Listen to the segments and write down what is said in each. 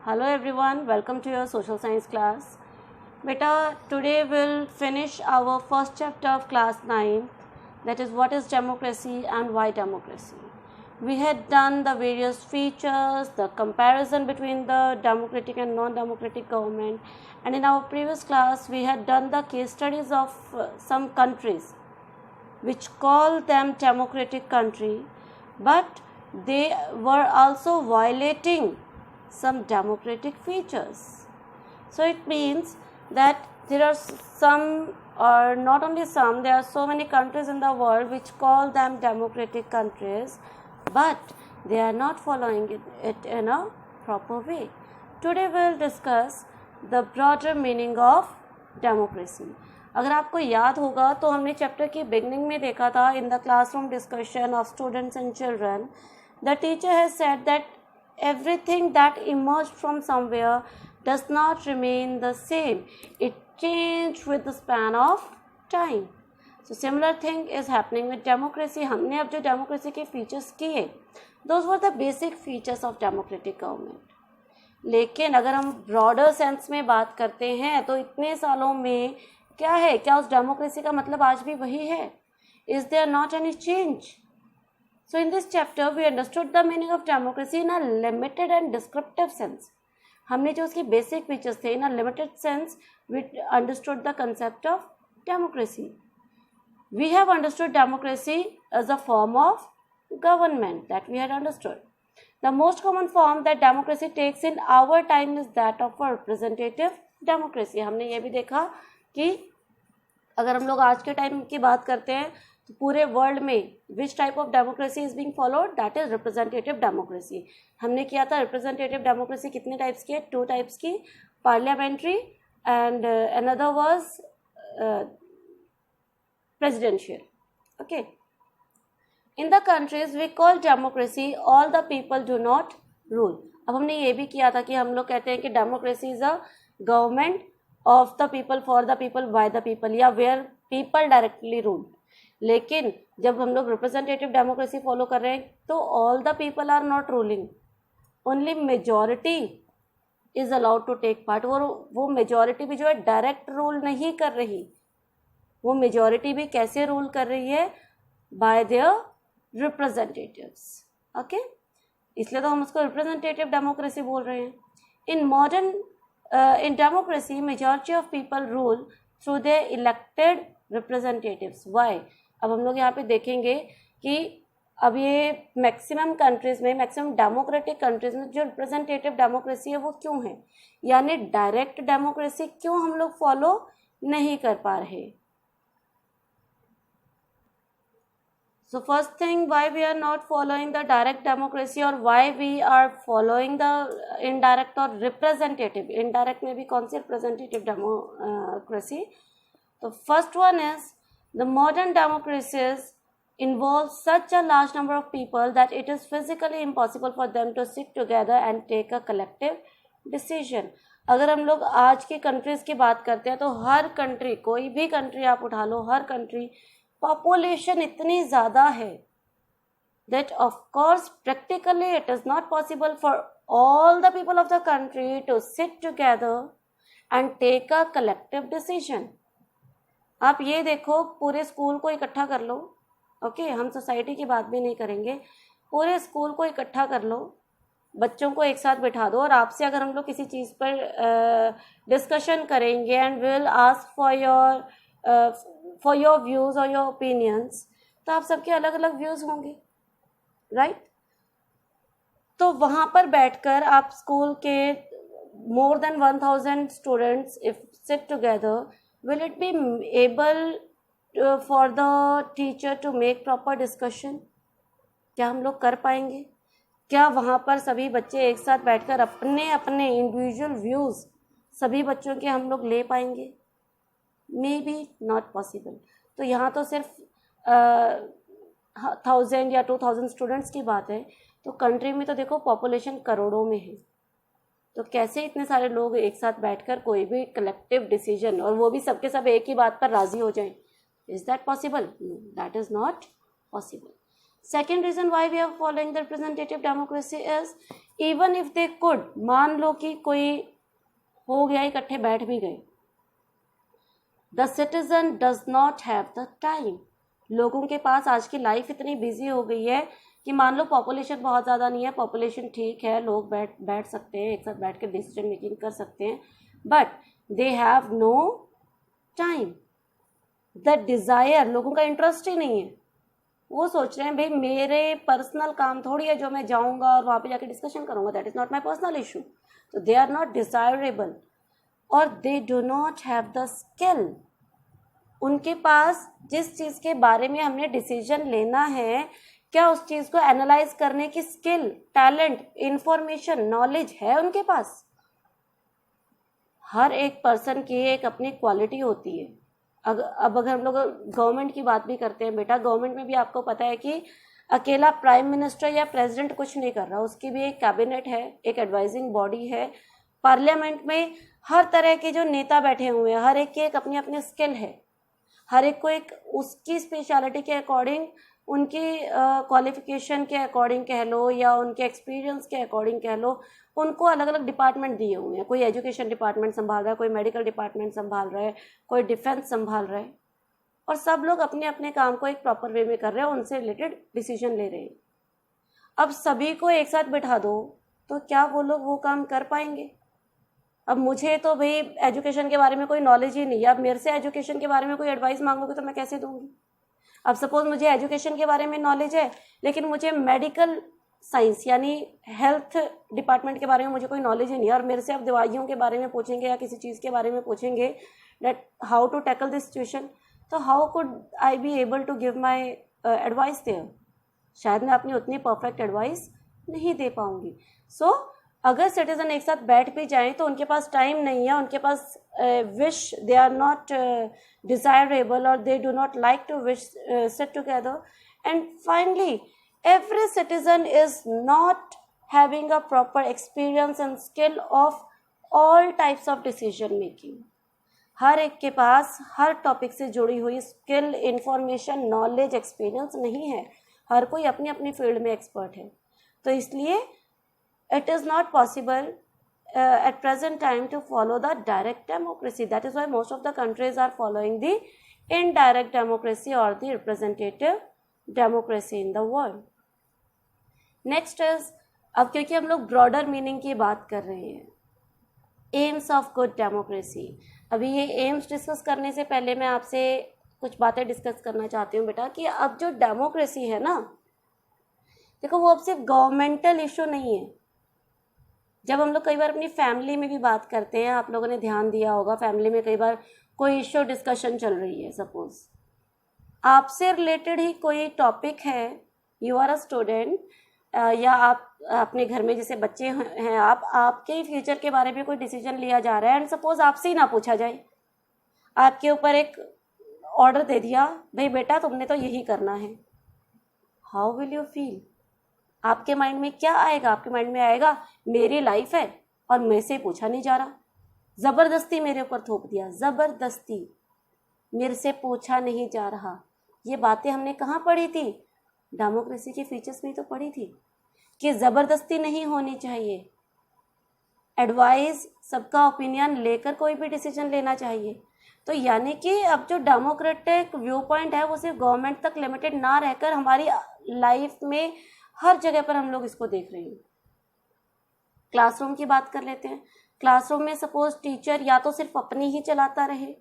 Hello everyone, welcome to your social science class. Beta, today we'll finish our first chapter of class 9, that is what is democracy and why democracy. We had done the various features, the comparison between the democratic and non-democratic government, and in our previous class we had done the case studies of some countries which call them democratic country, but they were also violating some democratic features. So it means that there are some, or not only some, there are so many countries in the world which call them democratic countries, but they are not following it in a proper way. Today we will discuss the broader meaning of democracy. अगर आपको याद होगा तो हमने chapter की beginning में देखा था, in the classroom discussion of students and children, the teacher has said that everything that emerged from somewhere does not remain the same. It changed with the span of time. So similar thing is happening with democracy. हमने अब जो democracy के features किए, those were the basic features of democratic government. लेकिन अगर हम broader sense में बात करते हैं तो इतने सालों में क्या है, क्या उस democracy का मतलब आज भी वही है? Is there not any change? So in this chapter we understood the meaning of democracy in a limited and descriptive sense. हमने जो उसके basic features थे, in a limited sense we understood the concept of democracy. We have understood democracy as a form of government that we had understood. The most common form that democracy takes in our time is that of a representative democracy. हमने ये भी देखा कि अगर हम लोग आज के टाइम की बात करते हैं तो पूरे वर्ल्ड में which type of democracy is being followed, that is representative democracy. हमने किया था रिप्रेजेंटेटिव डेमोक्रेसी कितने टाइप्स की है, 2 टाइप्स की, parliamentary and another was presidential. Okay, in the countries we call democracy all the people do not rule. अब हमने ये भी किया था कि हम लोग कहते हैं कि democracy is a government of the people, for the people, by the people, या वेयर पीपल डायरेक्टली रूल. लेकिन जब हम लोग रिप्रेजेंटेटिव डेमोक्रेसी फॉलो कर रहे हैं तो all the people are not ruling, only majority is allowed to take part. वो मेजॉरिटी भी जो है डायरेक्ट रूल नहीं कर रही, वो मेजॉरिटी भी कैसे रूल कर रही है, बाय देयर रिप्रेजेंटेटिव्स. ओके, इसलिए तो हम उसको रिप्रेजेंटेटिव डेमोक्रेसी बोल रहे हैं. In modern in democracy majority of people rule through their elected representatives. Why? अब हम लोग यहाँ पे देखेंगे कि अब ये मैक्सिमम कंट्रीज में, मैक्सिमम डेमोक्रेटिक कंट्रीज में जो रिप्रेजेंटेटिव डेमोक्रेसी है वो क्यों है, यानी डायरेक्ट डेमोक्रेसी क्यों हम लोग फॉलो नहीं कर पा रहे. So first thing, why we are not following the direct democracy और why we are following the indirect और रिप्रेजेंटेटिव. इनडायरेक्ट में भी कौन सी representative democracy? The first one is the modern democracies involve such a large number of people that it is physically impossible for them to sit together and take a collective decision. अगर हम लोग आज की countries की बात करते हैं तो हर कंट्री, कोई भी कंट्री आप उठा लो, हर कंट्री पॉपुलेशन इतनी ज़्यादा है that of course practically it is not possible for all the people of the country to sit together and take a collective decision. आप ये देखो, पूरे स्कूल को इकट्ठा कर लो. ओके, हम सोसाइटी की बात भी नहीं करेंगे, पूरे स्कूल को इकट्ठा कर लो, बच्चों को एक साथ बिठा दो और आपसे अगर हम लोग किसी चीज़ पर डिस्कशन करेंगे and will ask for your views और योर ओपिनियंस, तो आप सबके अलग अलग व्यूज़ होंगे, राइट? तो वहाँ पर बैठकर आप स्कूल के more than 1000 students if sit together, will it be able for the teacher to make proper discussion? क्या हम लोग कर पाएंगे? क्या वहाँ पर सभी बच्चे एक साथ बैठकर अपने अपने इंडिविजुअल व्यूज़ सभी बच्चों के हम लोग ले पाएंगे? May be not possible. तो यहाँ तो सिर्फ 1000 या 2000 स्टूडेंट्स की बात है, तो कंट्री में तो देखो पॉपुलेशन करोड़ों में है, तो कैसे इतने सारे लोग एक साथ बैठकर कोई भी कलेक्टिव डिसीजन, और वो भी सबके सब एक ही बात पर राजी हो जाएं? Is that possible? No, that is not possible. Second reason why we are following the representative democracy is even if they could, मान लो कि कोई हो गया, इकट्ठे बैठ भी गए, the citizen does not have the time. लोगों के पास आज की लाइफ इतनी बिजी हो गई है कि मान लो पॉपुलेशन बहुत ज़्यादा नहीं है, पॉपुलेशन ठीक है, लोग बैठ सकते हैं, एक साथ बैठ के डिसीजन मेकिंग कर सकते हैं, but they have no time, the desire, लोगों का इंटरेस्ट ही नहीं है। वो सोच रहे हैं भाई मेरे पर्सनल काम थोड़ी है जो मैं जाऊंगा और वहाँ पे जाके डिस्कशन करूंगा, that is not my personal issue. तो दे आर नॉट डिज़ायरेबल और they do not have the skill. उनके पास जिस चीज़ के बारे में हमने डिसीजन लेना है, क्या उस चीज़ को एनालाइज करने की स्किल, टैलेंट, इंफॉर्मेशन, नॉलेज है उनके पास? हर एक पर्सन की एक अपनी क्वालिटी होती है। अब अगर हम लोग गवर्नमेंट की बात भी करते हैं बेटा, गवर्नमेंट में भी आपको पता है कि अकेला प्राइम मिनिस्टर या प्रेसिडेंट कुछ नहीं कर रहा, उसकी भी एक कैबिनेट है, एक एडवाइजिंग बॉडी है। पार्लियामेंट में हर तरह के जो नेता बैठे हुए हैं, हर एक की एक अपनी अपनी स्किल है, हर एक को एक उसकी स्पेशलिटी के अकॉर्डिंग, उनकी क्वालिफिकेशन के अकॉर्डिंग कह लो या उनके एक्सपीरियंस के अकॉर्डिंग कह लो, उनको अलग अलग डिपार्टमेंट दिए हुए हैं। कोई एजुकेशन डिपार्टमेंट संभाल रहा है, कोई मेडिकल डिपार्टमेंट संभाल रहा है, कोई डिफेंस संभाल रहा है, और सब लोग अपने अपने काम को एक प्रॉपर वे में कर रहे हैं, उनसे रिलेटेड डिसीजन ले रहे हैं। अब सभी को एक साथ बिठा दो तो क्या वो लोग वो काम कर पाएंगे? अब मुझे तो भाई एजुकेशन के बारे में कोई नॉलेज ही नहीं है, अब मेरे से एजुकेशन के बारे में कोई एडवाइस मांगोगे तो मैं कैसे दूंगी? अब सपोज मुझे एजुकेशन के बारे में नॉलेज है, लेकिन मुझे मेडिकल साइंस यानी हेल्थ डिपार्टमेंट के बारे में मुझे कोई नॉलेज ही नहीं है, और मेरे से अब दवाइयों के बारे में पूछेंगे या किसी चीज़ के बारे में पूछेंगे that how to tackle this situation, तो how could I be able to give my advice there? शायद मैं अपनी उतनी परफेक्ट एडवाइस नहीं दे पाऊंगी। सो अगर सिटीजन एक साथ बैठ भी जाएं तो उनके पास टाइम नहीं है, उनके पास wish, they are not desirable और they do not like to wish sit together. And finally every citizen is not having a proper experience and skill of all types of decision making. हर एक के पास हर topic से जुड़ी हुई skill, information, knowledge, experience नहीं है, हर कोई अपनी अपनी फील्ड में एक्सपर्ट है। तो इसलिए it is not possible at present time to follow the direct democracy. That is why most of the countries are following the indirect democracy or the representative democracy in the world. Next is, अब क्योंकि हम लोग broader meaning की बात कर रहे हैं, AIIMS of good democracy. अभी ये एम्स डिस्कस करने से पहले मैं आपसे कुछ बातें डिस्कस करना चाहती हूँ बेटा, कि अब जो डेमोक्रेसी है ना, देखो वो अब सिर्फ गवर्नमेंटल इशू नहीं है। जब हम लोग कई बार अपनी फैमिली में भी बात करते हैं, आप लोगों ने ध्यान दिया होगा, फैमिली में कई बार कोई इशू डिस्कशन चल रही है, सपोज आपसे रिलेटेड ही कोई टॉपिक है, यू आर अ स्टूडेंट, या आप अपने घर में जैसे बच्चे हैं, आपके फ्यूचर के बारे में कोई डिसीजन लिया जा रहा है, एंड सपोज आपसे ही ना पूछा जाए, आपके ऊपर एक ऑर्डर दे दिया, भाई बेटा तुमने तो यही करना है, हाउ विल यू फील? आपके माइंड में क्या आएगा? आपके माइंड में आएगा मेरी लाइफ है और मेरे से पूछा नहीं जा रहा, ज़बरदस्ती मेरे ऊपर थोप दिया, ज़बरदस्ती मेरे से पूछा नहीं जा रहा। ये बातें हमने कहाँ पढ़ी थी? डेमोक्रेसी के फीचर्स में तो पढ़ी थी कि ज़बरदस्ती नहीं होनी चाहिए, एडवाइस, सबका ओपिनियन लेकर कोई भी डिसीजन लेना चाहिए। तो यानी कि अब जो डेमोक्रेटिक व्यू पॉइंट है वो सिर्फ गवर्नमेंट तक लिमिटेड ना रहकर हमारी लाइफ में हर जगह पर हम लोग इसको देख रहे हैं। क्लासरूम की बात कर लेते हैं। क्लासरूम में सपोज टीचर या तो सिर्फ अपनी ही चलाता रहे,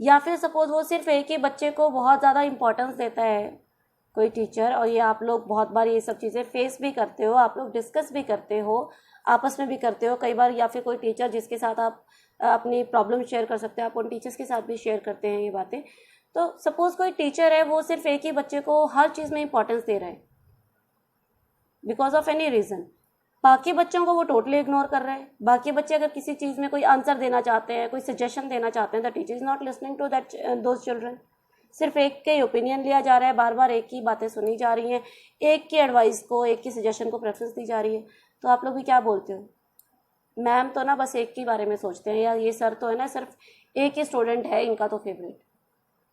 या फिर सपोज वो सिर्फ एक ही बच्चे को बहुत ज़्यादा इम्पोर्टेंस देता है कोई टीचर, और ये आप लोग बहुत बार ये सब चीज़ें फेस भी करते हो, आप लोग डिस्कस भी करते हो, आपस में भी करते हो कई बार, या फिर कोई टीचर जिसके साथ आप अपनी प्रॉब्लम शेयर कर सकते हो, आप उन टीचर्स के साथ भी शेयर करते हैं ये बातें। तो सपोज कोई टीचर है, वो सिर्फ एक ही बच्चे को हर चीज़ में इंपॉर्टेंस दे रहा है बिकॉज ऑफ एनी रीज़न, बाकी बच्चों को वो टोटली इग्नोर कर रहा है। बाकी बच्चे अगर किसी चीज़ में कोई आंसर देना चाहते हैं, कोई सजेशन देना चाहते हैं, the teacher is not listening to that those children. सिर्फ एक के ओपिनियन लिया जा रहा है, बार बार एक ही बातें सुनी जा रही हैं, एक की एडवाइस को, एक की सजेशन को प्रेफरेंस दी जा रही है। तो आप लोग भी क्या बोलते हो, मैम तो ना बस एक के बारे में सोचते हैं, या ये सर तो है ना सिर्फ एक ही स्टूडेंट है इनका तो फेवरेट,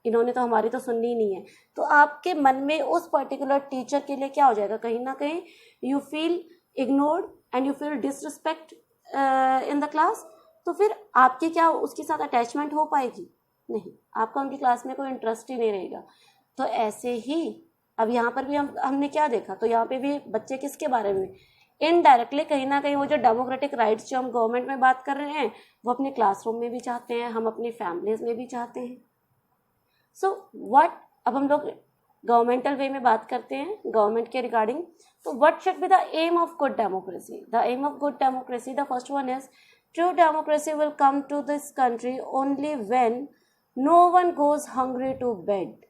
इन्होंने तो हमारी तो सुननी ही नहीं है, तो आपके मन में उस पर्टिकुलर टीचर के लिए क्या हो जाएगा, कहीं ना कहीं you feel ignored and you feel disrespect in the class. तो फिर आपकी क्या उसके साथ अटैचमेंट हो पाएगी? नहीं, आपका उनकी क्लास में कोई इंटरेस्ट ही नहीं रहेगा। तो ऐसे ही अब यहाँ पर भी हमने क्या देखा, तो यहाँ पे भी बच्चे किसके बारे में इनडायरेक्टली कहीं ना कहीं वो जो डेमोक्रेटिक राइट्स जो हम गवर्नमेंट में बात कर रहे हैं वो अपने क्लासरूम में भी चाहते हैं, हम अपनी फैमिलीज में भी चाहते हैं। सो व्हाट, अब हम लोग गवर्नमेंटल वे में बात करते हैं गवर्नमेंट के रिगार्डिंग, तो what should be the aim of good democracy? The aim of good democracy, the first one is true democracy will come to this country only when no one goes hungry to bed.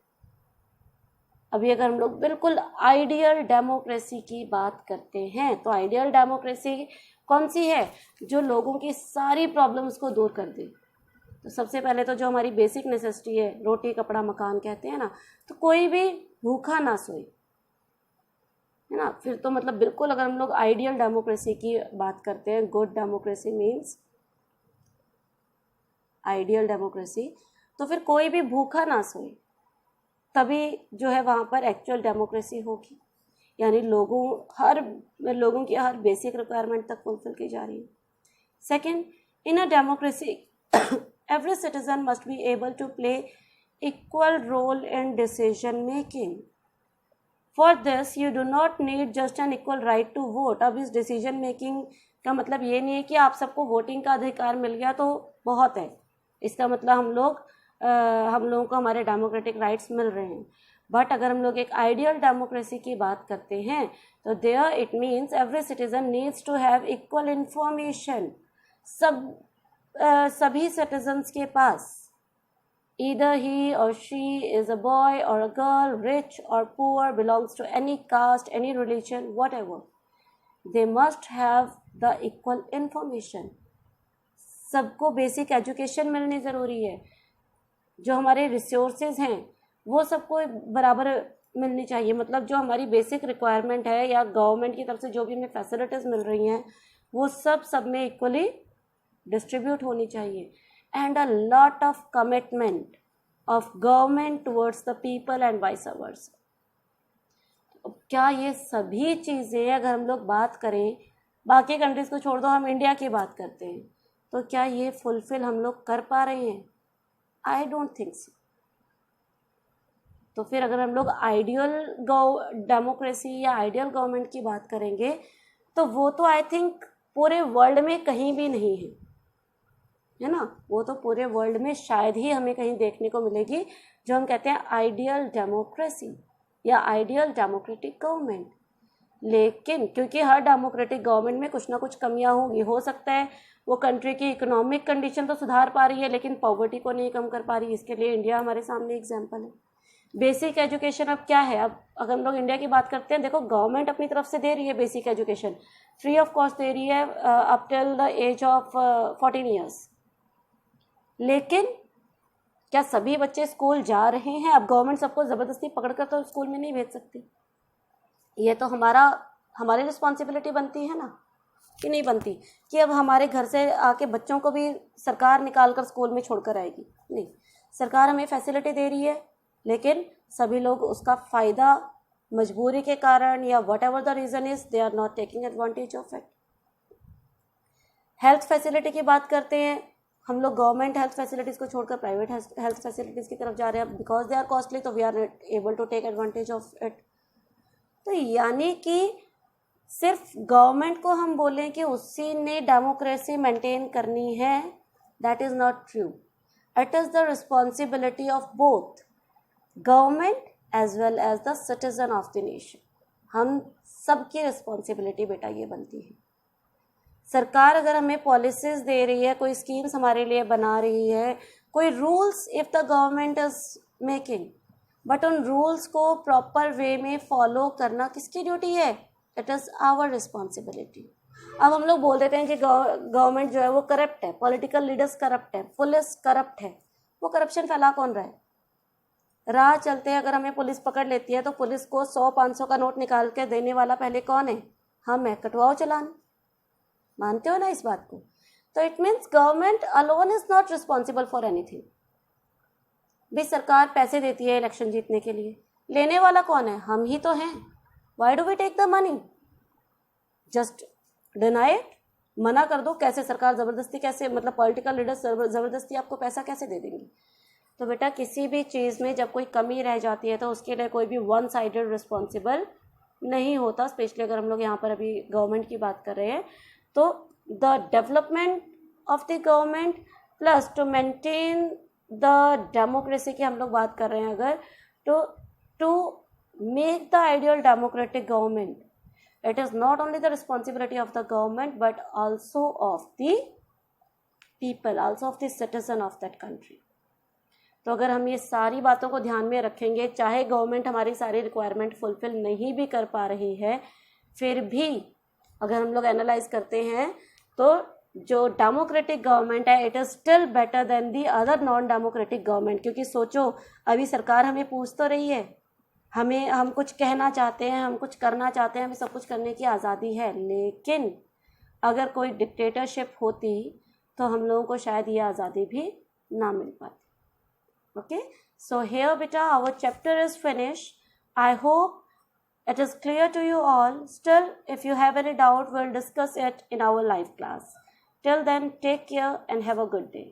अभी अगर हम लोग बिल्कुल ideal democracy की बात करते हैं तो आइडियल डेमोक्रेसी कौन सी है? जो लोगों की सारी प्रॉब्लम्स को दूर कर दे। तो सबसे पहले तो जो हमारी बेसिक नेसेसिटी है, रोटी कपड़ा मकान कहते हैं ना, तो कोई भी भूखा ना सोए, है ना। फिर तो मतलब बिल्कुल अगर हम लोग आइडियल डेमोक्रेसी की बात करते हैं, good democracy means ideal democracy, तो फिर कोई भी भूखा ना सोए, तभी जो है वहाँ पर एक्चुअल डेमोक्रेसी होगी, यानी लोगों की हर बेसिक रिक्वायरमेंट तक फुलफिल की जा रही है। Second, in a democracy every citizen must be able to play equal role in decision making. For this you do not need just an equal right to vote. अब इस decision making का मतलब ये नहीं है कि आप सबको वोटिंग का अधिकार मिल गया तो बहुत है, इसका मतलब हम लोगों को हमारे डेमोक्रेटिक राइट्स मिल रहे हैं। बट अगर हम लोग एक आइडियल डेमोक्रेसी की बात करते हैं तो there it means every citizen needs to have equal information. सभी सिटीजन्स के पास, either he or she is a boy or a girl, rich or poor, belongs to any caste, any religion, whatever, they must have the equal information। सबको basic education मिलनी ज़रूरी है। जो हमारे resources हैं वो सबको बराबर मिलनी चाहिए, मतलब जो हमारी बेसिक रिक्वायरमेंट है या गवर्नमेंट की तरफ से जो भी हमें फैसिलिटीज़ मिल रही हैं वो सब में इक्वली डिस्ट्रीब्यूट होनी चाहिए। And a lot of commitment of government towards the people and vice versa. क्या ये सभी चीज़ें अगर हम लोग बात करें, बाकी कंट्रीज़ को छोड़ दो, हम इंडिया की बात करते हैं, तो क्या ये फुलफिल हम लोग कर पा रहे हैं? I don't think so. तो फिर अगर हम लोग आइडियल डेमोक्रेसी या आइडियल गवर्नमेंट की बात करेंगे तो वो तो आई थिंक पूरे वर्ल्ड में कहीं भी नहीं है ना। वो तो पूरे वर्ल्ड में शायद ही हमें कहीं देखने को मिलेगी जो हम कहते हैं आइडियल डेमोक्रेसी या आइडियल डेमोक्रेटिक गवर्नमेंट। लेकिन क्योंकि हर डेमोक्रेटिक गवर्नमेंट में कुछ ना कुछ कमियां होंगी, हो सकता है वो कंट्री की इकोनॉमिक कंडीशन तो सुधार पा रही है लेकिन पॉवर्टी को नहीं कम कर पा रही। इसके लिए इंडिया हमारे सामने एग्जाम्पल है। बेसिक एजुकेशन अब क्या है, अब अगर हम लोग इंडिया की बात करते हैं, देखो गवर्नमेंट अपनी तरफ से दे रही है basic education, free of cost दे रही है up till the age of 14 years. लेकिन क्या सभी बच्चे स्कूल जा रहे हैं? अब गवर्नमेंट सबको ज़बरदस्ती पकड़कर तो स्कूल में नहीं भेज सकती। ये तो हमारी रिस्पॉन्सिबिलिटी बनती है ना, कि नहीं बनती, कि अब हमारे घर से आके बच्चों को भी सरकार निकाल कर स्कूल में छोड़कर आएगी? नहीं, सरकार हमें फैसिलिटी दे रही है लेकिन सभी लोग उसका फ़ायदा मजबूरी के कारण या whatever the reason is they are not taking advantage of it. Health facility की बात करते हैं, हम लोग गवर्नमेंट हेल्थ फैसिलिटीज़ को छोड़कर प्राइवेट हेल्थ फैसिलिटीज़ की तरफ जा रहे हैं बिकॉज दे आर कॉस्टली, तो we are not able to take advantage of it. तो यानी कि सिर्फ गवर्नमेंट को हम बोलें कि उसी ने डेमोक्रेसी मेंटेन करनी है, that is not true. It is the responsibility of both government as well as the citizen of the nation. हम सबकी रिस्पॉन्सिबिलिटी बेटा ये बनती है। सरकार अगर हमें पॉलिसीज़ दे रही है, कोई स्कीम्स हमारे लिए बना रही है, कोई rules if the government is making, but उन रूल्स को प्रॉपर वे में फॉलो करना किसकी ड्यूटी है? It is our responsibility. अब हम लोग बोल देते हैं कि गवर्नमेंट जो है वो करप्ट है, पॉलिटिकल लीडर्स करप्ट है, पुलिस करप्ट है। वो करप्शन फैला कौन रहा है? राह चलते अगर हमें पुलिस पकड़ लेती है तो पुलिस को 100-500 का नोट निकाल के देने वाला पहले कौन है? हम है। कटवाओ चलान। मानते हो ना इस बात को? तो it means government alone is not responsible for anything. भाई सरकार पैसे देती है इलेक्शन जीतने के लिए, लेने वाला कौन है? हम ही तो हैं। Why do we take the money? Just deny it, मना कर दो। कैसे सरकार ज़बरदस्ती, कैसे मतलब पॉलिटिकल लीडर्स ज़बरदस्ती आपको पैसा कैसे दे देंगे? तो बेटा किसी भी चीज़ में जब कोई कमी रह जाती है तो उसके लिए कोई भी वन साइडेड रिस्पॉन्सिबल नहीं होता। स्पेशली अगर हम लोग यहाँ पर अभी गवर्नमेंट की बात कर रहे हैं तो the development of the government plus to maintain the democracy की हम लोग बात कर रहे हैं अगर, तो to make the ideal democratic government, it is not only the responsibility of the government but also of the people, also of the citizen of that country. तो अगर हम ये सारी बातों को ध्यान में रखेंगे, चाहे गवर्नमेंट हमारी सारी रिक्वायरमेंट फुलफिल नहीं भी कर पा रही है, फिर भी अगर हम लोग एनालाइज करते हैं तो जो डेमोक्रेटिक गवर्नमेंट है it is still better than the other non democratic government. क्योंकि सोचो अभी सरकार हमें पूछ तो रही है, हम कुछ कहना चाहते हैं, हम कुछ करना चाहते हैं, हमें सब कुछ करने की आज़ादी है, लेकिन अगर कोई डिक्टेटरशिप होती तो हम लोगों को शायद ये आज़ादी भी ना मिल पाती। ओके, सो हियर बेटा our chapter is finish. I hope it is clear to you all. Still, if you have any doubt, we'll discuss it in our live class. Till then, take care and have a good day.